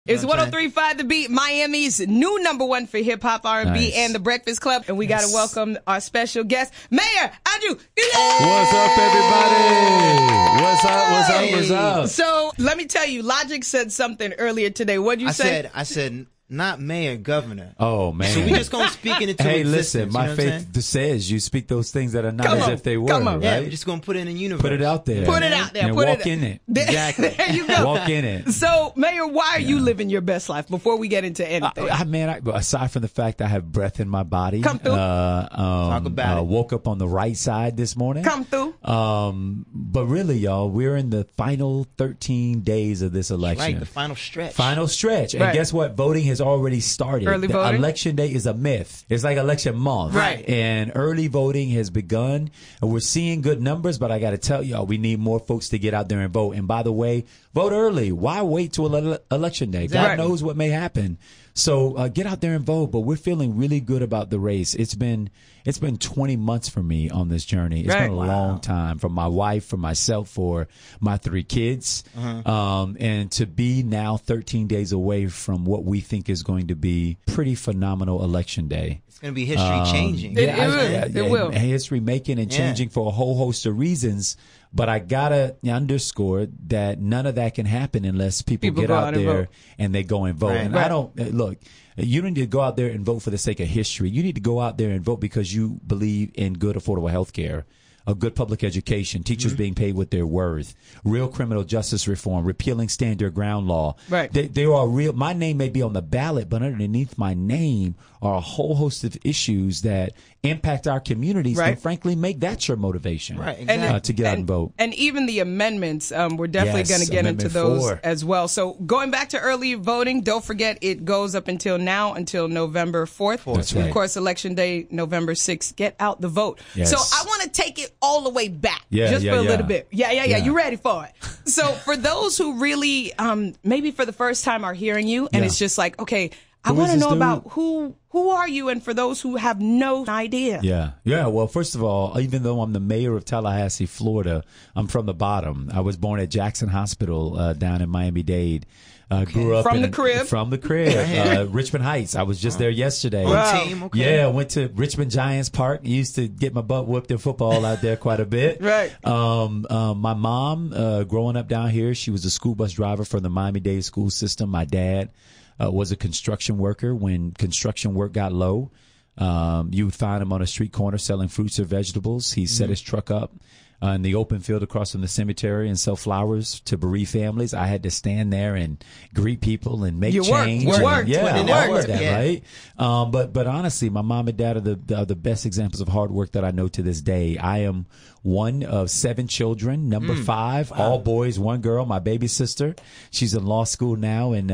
It's 103.5 The Beat, Miami's new #1 for hip hop, R&B, and The Breakfast Club. And we got to welcome our special guest, Mayor Andrew Gillum. What's up, everybody? What's up? So let me tell you, Logic said something earlier today. What'd you say? I said, not mayor, governor. Oh, man. So we just going to speak it into hey, existence. Listen, my faith says you speak those things that are not Come as on, if they were, come on. right? Yeah, we're just going to put it in the universe. Put it out there. Put it out there. And Put walk in it. Exactly. There you go. Walk in it. So, Mayor, why are you living your best life before we get into anything? Aside from the fact I have breath in my body. Come through. Talk about it. Woke up on the right side this morning. Come through. But really, y'all, we're in the final 13 days of this election. Right, the final stretch. Final stretch. And guess what? Voting has already started. Early voting? Election day is a myth. It's like election month. Right. And early voting has begun. And we're seeing good numbers, but I got to tell y'all, we need more folks to get out there and vote. And by the way, vote early. Why wait till election day? Exactly. God knows what may happen. So get out there and vote. But we're feeling really good about the race. It's been 20 months for me on this journey. It's been a long time, for my wife, for myself, for my 3 kids. And to be now 13 days away from what we think is going to be pretty phenomenal election day. It's going to be history changing. It will. History making and changing for a whole host of reasons. But I gotta underscore that none of that can happen unless people get out there and they go and vote. Right. And I don't look. You don't need to go out there and vote for the sake of history. You need to go out there and vote because you believe in good, affordable health care, a good public education, teachers being paid what they're worth, real criminal justice reform, repealing standard ground law. Right. They are real. My name may be on the ballot, but underneath my name are a whole host of issues that impact our communities and frankly make that your motivation to get out and vote. And even the amendments, we're definitely going to get into those 4. as well. So going back to early voting, don't forget it goes up until November 4th. That's right. Of course, Election Day, November 6th. Get out the vote. Yes. So I want to take it all the way back for a little bit. Yeah. You ready for it? So for those who really maybe for the first time are hearing you and it's just like, okay, I want to know about who are you, and for those who have no idea. Yeah. Well, first of all, even though I'm the mayor of Tallahassee, Florida, I'm from the bottom. I was born at Jackson Hospital down in Miami-Dade. Grew up from the crib, Richmond Heights. I was just there yesterday. Team, okay. Yeah, I went to Richmond Giants Park. Used to get my butt whooped in football out there quite a bit. Right. My mom, growing up down here, she was a school bus driver for the Miami-Dade school system. My dad was a construction worker. When construction work got low, you would find him on a street corner selling fruits or vegetables. He set his truck up in the open field across from the cemetery and sell flowers to bereaved families. I had to stand there and greet people and make change. You worked. Yeah, I worked that, right? But honestly, my mom and dad are the best examples of hard work that I know to this day. I am one of 7 children, number 5, all boys, 1 girl, my baby sister. She's in law school now in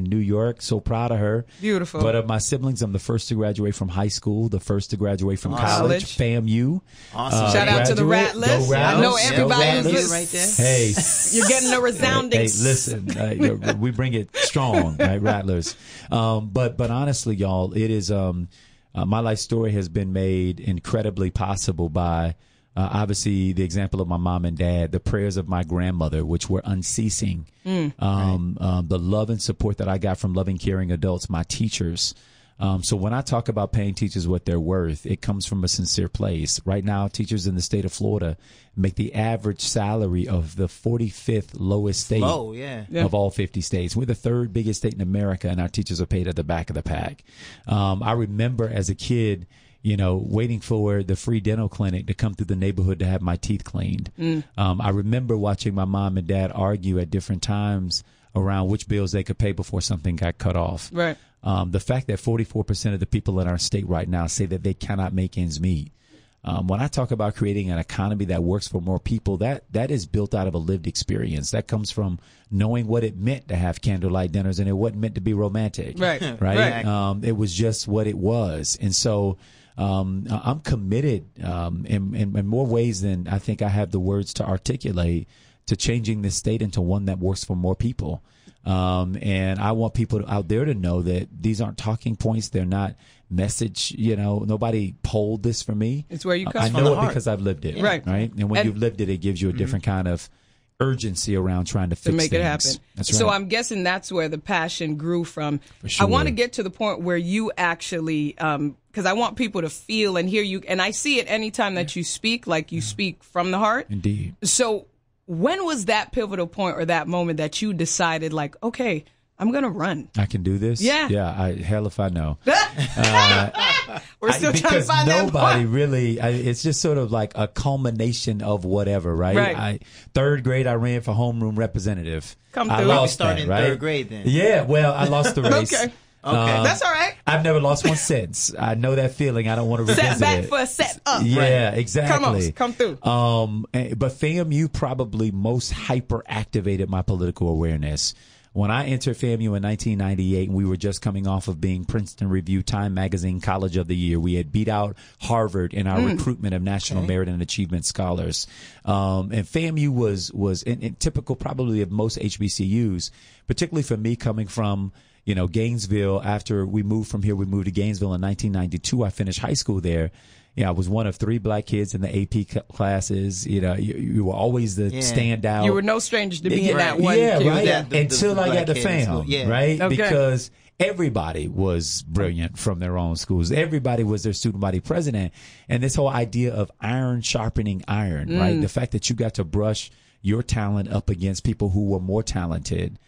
New York. So proud of her. Beautiful. But of my siblings, I'm the first to graduate from high school, the first to graduate from college, FAMU. Awesome. Shout out to the Rattlers. I know everybody who's right there. Hey, you're getting a resounding. Hey, listen, we bring it strong, right, Rattlers. But honestly, y'all, it is my life story has been made incredibly possible by obviously the example of my mom and dad, the prayers of my grandmother, which were unceasing, the love and support that I got from loving, caring adults, my teachers. So when I talk about paying teachers what they're worth, it comes from a sincere place. Right now, teachers in the state of Florida make the average salary of the 45th lowest state of all 50 states. We're the 3rd biggest state in America, and our teachers are paid at the back of the pack. I remember as a kid, waiting for the free dental clinic to come through the neighborhood to have my teeth cleaned. I remember watching my mom and dad argue at different times around which bills they could pay before something got cut off. Right. The fact that 44% of the people in our state right now say that they cannot make ends meet. When I talk about creating an economy that works for more people, that is built out of a lived experience. That comes from knowing what it meant to have candlelight dinners, and it wasn't meant to be romantic. Right. It was just what it was. And so I'm committed in more ways than I think I have the words to articulate to changing this state into one that works for more people. And I want people out there to know that these aren't talking points. They're not message. Nobody polled this for me. It's where you come I from. know it because I've lived it. Right. And when you've lived it, it gives you a different kind of urgency around trying to fix make it happen. That's right. So I'm guessing that's where the passion grew from. For sure. I want to get to the point where you actually, because I want people to feel and hear you, and I see it anytime that you speak, like you speak from the heart. Indeed. So when was that pivotal point or that moment that you decided, like, okay, I'm going to run? I can do this? Yeah. Yeah, hell if I know. We're still trying to find that because nobody point. really, it's just sort of like a culmination of whatever, right? Right. Third grade, I ran for homeroom representative. Come I through. lost started that, in right? third grade then. Yeah, well, I lost the race. Okay. That's all right. I've never lost one since. I know that feeling. I don't want to revisit Set back it. for a set up. Yeah, Right. exactly. Come through. But FAMU probably most hyper activated my political awareness. When I entered FAMU in 1998, and we were just coming off of being Princeton Review Time Magazine College of the Year, we had beat out Harvard in our recruitment of National Merit and Achievement Scholars. And FAMU was in typical probably of most HBCUs, particularly for me coming from, Gainesville. After we moved from here, we moved to Gainesville in 1992. I finished high school there. I was one of 3 black kids in the AP classes. You were always the standout. You were no stranger to being that one yeah, kid. right. Yeah. Until I got to FAM, right? Okay. Because everybody was brilliant from their own schools. Everybody was their student body president. And this whole idea of iron sharpening iron, right? The fact that you got to brush your talent up against people who were more talented,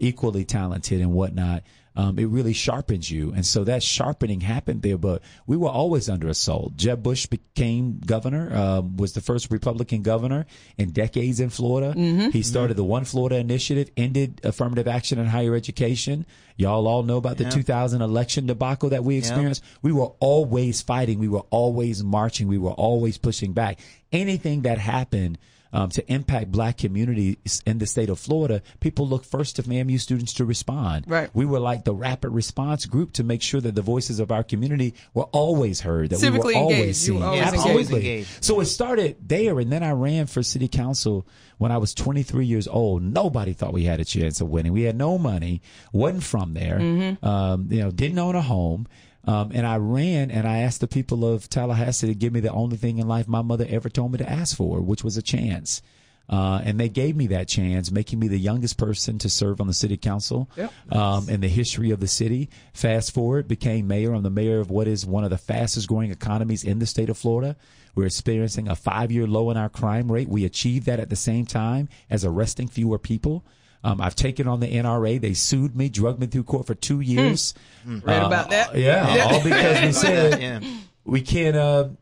equally talented and whatnot. It really sharpens you. And so that sharpening happened there, but we were always under assault. Jeb Bush became governor, was the first Republican governor in decades in Florida. He started the One Florida Initiative, ended affirmative action in higher education. Y'all all know about the 2000 election debacle that we experienced. We were always fighting. We were always marching. We were always pushing back. Anything that happened to impact black communities in the state of Florida, people look first to FAMU students to respond. Right. We were like the rapid response group to make sure that the voices of our community were always heard, that Civically we were always engaged. seen. You were always Absolutely. engaged. So it started there, and then I ran for city council when I was 23 years old. Nobody thought we had a chance of winning. We had no money, wasn't from there, didn't own a home. And I ran and I asked the people of Tallahassee to give me the only thing in life my mother ever told me to ask for, which was a chance. And they gave me that chance, making me the youngest person to serve on the city council in the history of the city. Fast forward, became mayor. I'm the mayor of what is one of the fastest growing economies in the state of Florida. We're experiencing a 5-year low in our crime rate. We achieved that at the same time as arresting fewer people. I've taken on the NRA. They sued me, drugged me through court for 2 years. Read about that? Yeah, all because we said we can't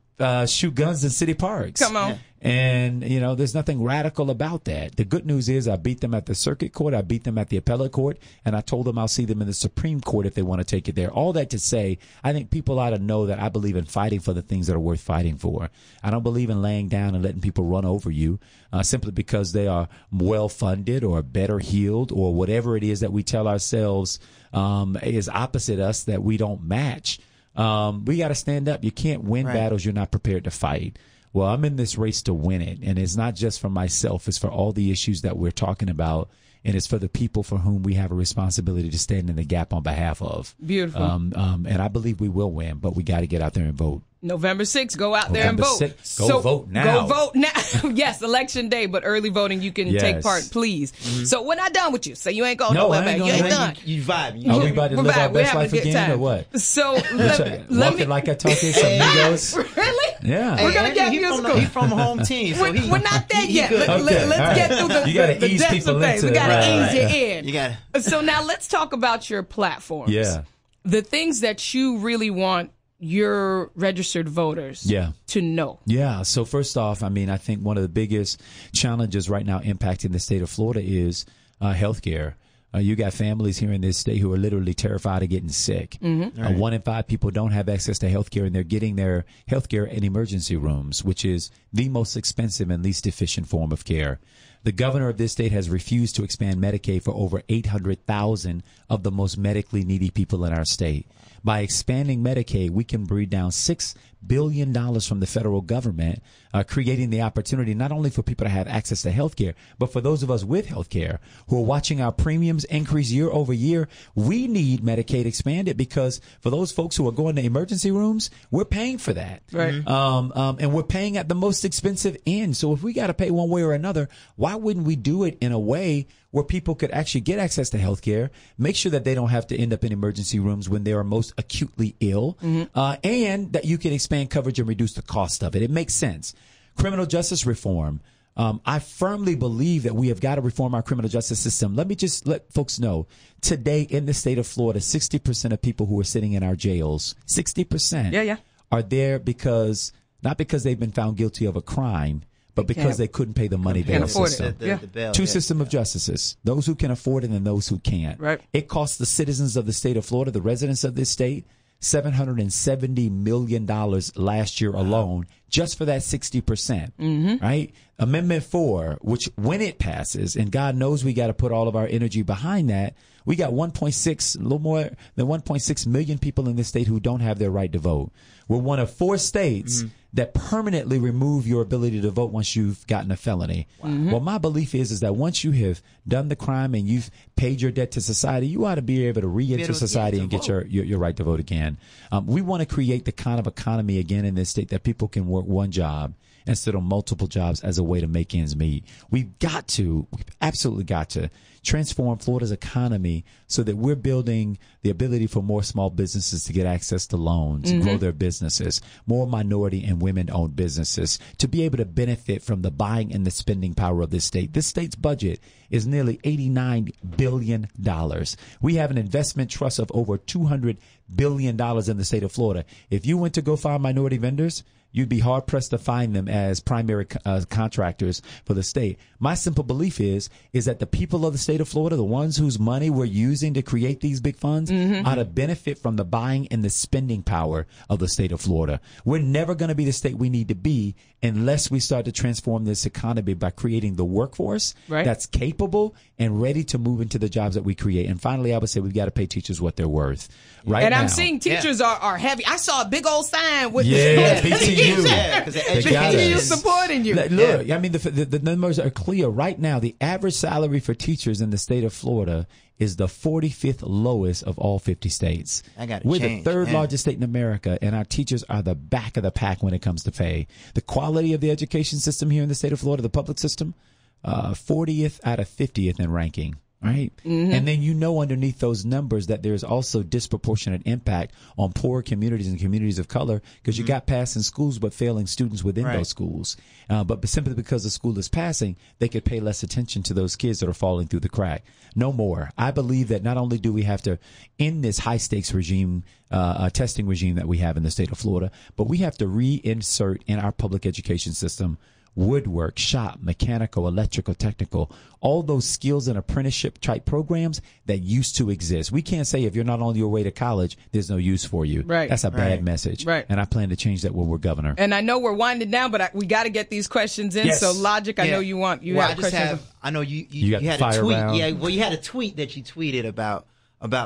shoot guns in city parks. Come on. And, there's nothing radical about that. The good news is I beat them at the circuit court. I beat them at the appellate court. And I told them I'll see them in the Supreme Court if they want to take it there. All that to say, I think people ought to know that I believe in fighting for the things that are worth fighting for. I don't believe in laying down and letting people run over you simply because they are well funded or better heeled or whatever it is that we tell ourselves is opposite us that we don't match. We got to stand up. You can't win battles you're not prepared to fight. Well, I'm in this race to win it. And it's not just for myself. It's for all the issues that we're talking about. And it's for the people for whom we have a responsibility to stand in the gap on behalf of. Beautiful. And I believe we will win, but we got to get out there and vote. November 6th, go out there and vote. 6th, go vote now. Go vote now. Yes, election day, but early voting, you can take part, please. So we're not done with you. So you ain't going nowhere back. You ain't done. You vibe. Are we about to live our best life again or what? So let me. Like I talk in some amigos. Really? Yeah. We're going to get musical. He's from home team. So we're not there yet. Let's get through the, you gotta the ease depths people of things. into We got to it. ease you in. You got So now let's talk about your platforms. Yeah. The things that you really want your registered voters to know. Yeah. So first off, I think one of the biggest challenges right now impacting the state of Florida is healthcare. You got families here in this state who are literally terrified of getting sick. 1 in 5 people don't have access to healthcare, and they're getting their healthcare in emergency rooms, which is the most expensive and least efficient form of care. The governor of this state has refused to expand Medicaid for over 800,000 of the most medically needy people in our state. By expanding Medicaid, we can breathe down $6 billion from the federal government, creating the opportunity not only for people to have access to health care, but for those of us with health care who are watching our premiums increase year over year. We need Medicaid expanded because for those folks who are going to emergency rooms, we're paying for that. Right. And we're paying at the most expensive end. So if we got to pay one way or another, why wouldn't we do it in a way where people could actually get access to health care, make sure that they don't have to end up in emergency rooms when they are most acutely ill, and that you can expand coverage and reduce the cost of it. It makes sense. Criminal justice reform. I firmly believe that we have got to reform our criminal justice system. Let me just let folks know, today in the state of Florida, 60% of people who are sitting in our jails, 60% are there not because they've been found guilty of a crime, but because they couldn't pay the money bail system. Two system of justices, those who can afford it and those who can't. Right. It costs the citizens of the state of Florida, the residents of this state, $770 million last year alone, just for that 60%, right? Amendment 4, which when it passes, and God knows we got to put all of our energy behind that, we got a little more than 1.6 million people in this state who don't have their right to vote. We're one of 4 states that permanently remove your ability to vote once you've gotten a felony. Well, my belief is that once you have done the crime and you've paid your debt to society, you ought to be able to re-enter society and get your right to vote again. We want to create the kind of economy again in this state that people can work one job instead of multiple jobs as a way to make ends meet. We've absolutely got to transform Florida's economy so that we're building the ability for more small businesses to get access to loans, grow their businesses, more minority and women-owned businesses to be able to benefit from the buying and the spending power of this state. This state's budget is nearly $89 billion. We have an investment trust of over $200 billion in the state of Florida. If you went to go find minority vendors, you'd be hard-pressed to find them as primary contractors for the state. My simple belief is that the people of the state of Florida, the ones whose money we're using to create these big funds, ought to benefit from the buying and the spending power of the state of Florida. We're never going to be the state we need to be unless we start to transform this economy by creating the workforce that's capable and ready to move into the jobs that we create. And finally, I would say we've got to pay teachers what they're worth. And I'm seeing teachers are heavy. I saw a big old sign with PTU. PTU supporting you. Look, I mean, the numbers are clear. Right now, the average salary for teachers in the state of Florida is the 45th lowest of all 50 states. We're the third largest state in America, and our teachers are the back of the pack when it comes to pay. The quality of the education system here in the state of Florida, the public system, 40th out of 50th in ranking. Right. And then underneath those numbers that there's also disproportionate impact on poor communities and communities of color because you got passing schools but failing students within those schools. But simply because the school is passing, they could pay less attention to those kids that are falling through the crack. No more. I believe that not only do we have to end this high stakes regime, testing regime that we have in the state of Florida, but we have to reinsert in our public education system woodwork, shop, mechanical, electrical, technical, all those skills and apprenticeship type programs that used to exist. We can't say if you're not on your way to college, there's no use for you. That's a bad message. And I plan to change that when we're governor. And I know we're winding down, but we got to get these questions in. So Logic, I know you have questions. I know you had a tweet. Round. Yeah, well, you had a tweet that you tweeted about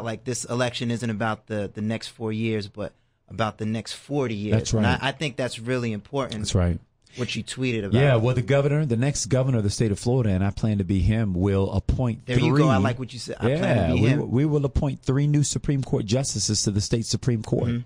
like this election isn't about the next 4 years, but about the next 40 years. That's right. And I think that's really important. That's right. What you tweeted about. Yeah, well, the next governor of the state of Florida, and I plan to be him, will appoint There you go. I like what you said. I plan to be him. We will appoint 3 new Supreme Court justices to the state Supreme Court.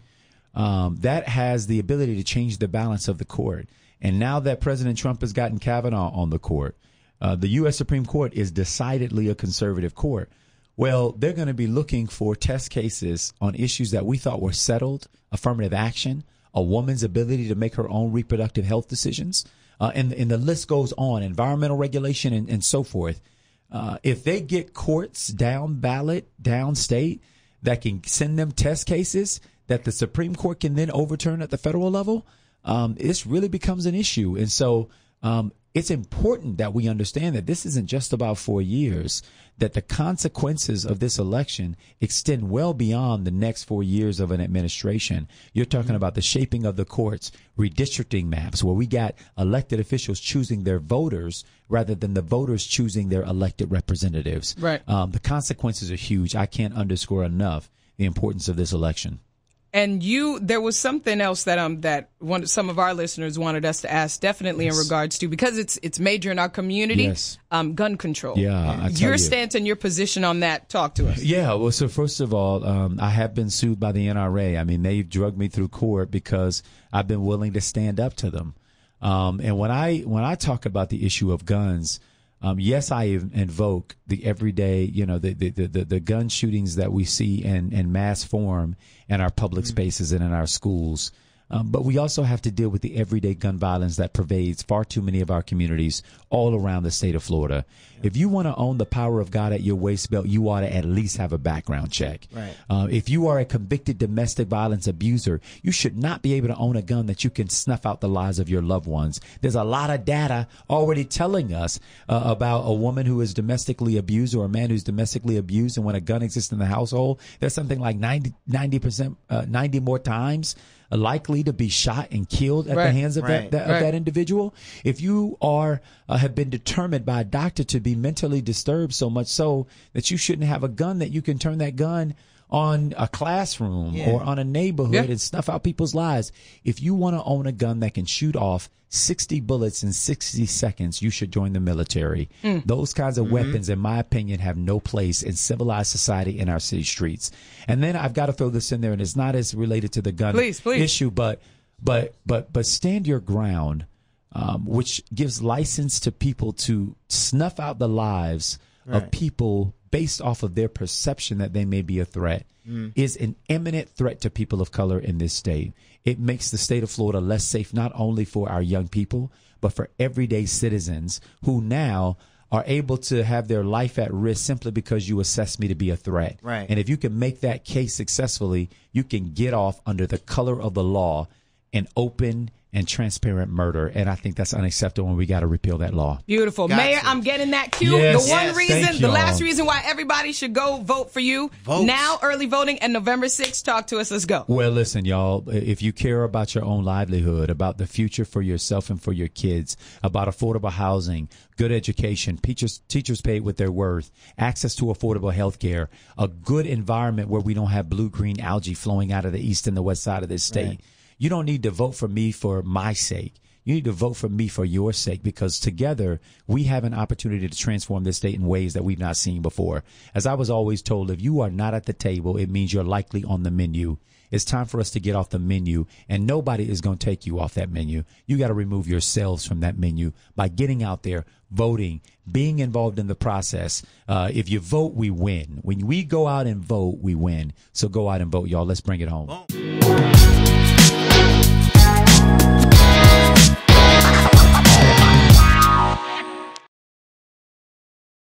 That has the ability to change the balance of the court. And now that President Trump has gotten Kavanaugh on the court, the U.S. Supreme Court is decidedly a conservative court. Well, they're going to be looking for test cases on issues that we thought were settled, affirmative action, a woman's ability to make her own reproductive health decisions, and the list goes on, environmental regulation and so forth. If they get courts down ballot, downstate, that can send them test cases that the Supreme Court can then overturn at the federal level, this really becomes an issue. And so it's important that we understand that this isn't just about 4 years, that the consequences of this election extend well beyond the next 4 years of an administration. You're talking about the shaping of the courts, redistricting maps, where we got elected officials choosing their voters rather than the voters choosing their elected representatives. The consequences are huge. I can't underscore enough the importance of this election. And there was something else that some of our listeners wanted us to ask, definitely in regards to, because it's major in our community, gun control. Your stance and your position on that. Talk to us. Yeah. Well, so first of all, I have been sued by the NRA. I mean, they've drugged me through court because I've been willing to stand up to them. And when I talk about the issue of guns, Yes, I invoke the everyday, the gun shootings that we see in mass form in our public spaces and in our schools. But we also have to deal with the everyday gun violence that pervades far too many of our communities all around the state of Florida. If you want to own the power of God at your waist belt, you ought to at least have a background check. Right. If you are a convicted domestic violence abuser, you should not be able to own a gun that you can snuff out the lives of your loved ones. There's a lot of data already telling us about a woman who is domestically abused or a man who's domestically abused. And when a gun exists in the household, there's something like 90 more times likely to be shot and killed at the hands of that individual. If you are have been determined by a doctor to be mentally disturbed so much so that you shouldn't have a gun, that you can turn that gun on a classroom or on a neighborhood and snuff out people's lives. If you want to own a gun that can shoot off 60 bullets in 60 seconds, you should join the military. Those kinds of weapons, in my opinion, have no place in civilized society in our city streets. And then I've got to throw this in there, and it's not as related to the gun issue, but stand your ground, which gives license to people to snuff out the lives of people based off of their perception that they may be a threat, is an imminent threat to people of color in this state. It makes the state of Florida less safe, not only for our young people, but for everyday citizens who now are able to have their life at risk simply because you assess me to be a threat. Right. And if you can make that case successfully, you can get off under the color of the law and open and transparent murder. And I think that's unacceptable, and we got to repeal that law. Beautiful. Mayor, I'm getting that cue. The last reason why everybody should go vote for you. Now, early voting, and November 6th. Talk to us. Let's go. Well, listen, y'all, if you care about your own livelihood, about the future for yourself and for your kids, about affordable housing, good education, teachers paid with their worth, access to affordable health care, a good environment where we don't have blue-green algae flowing out of the east and the west side of this state. You don't need to vote for me for my sake. You need to vote for me for your sake, because together we have an opportunity to transform this state in ways that we've not seen before. As I was always told, if you are not at the table, it means you're likely on the menu. It's time for us to get off the menu, and nobody is going to take you off that menu. You got to remove yourselves from that menu by getting out there, voting, being involved in the process. If you vote, we win. When we go out and vote, we win. So go out and vote, y'all. Let's bring it home.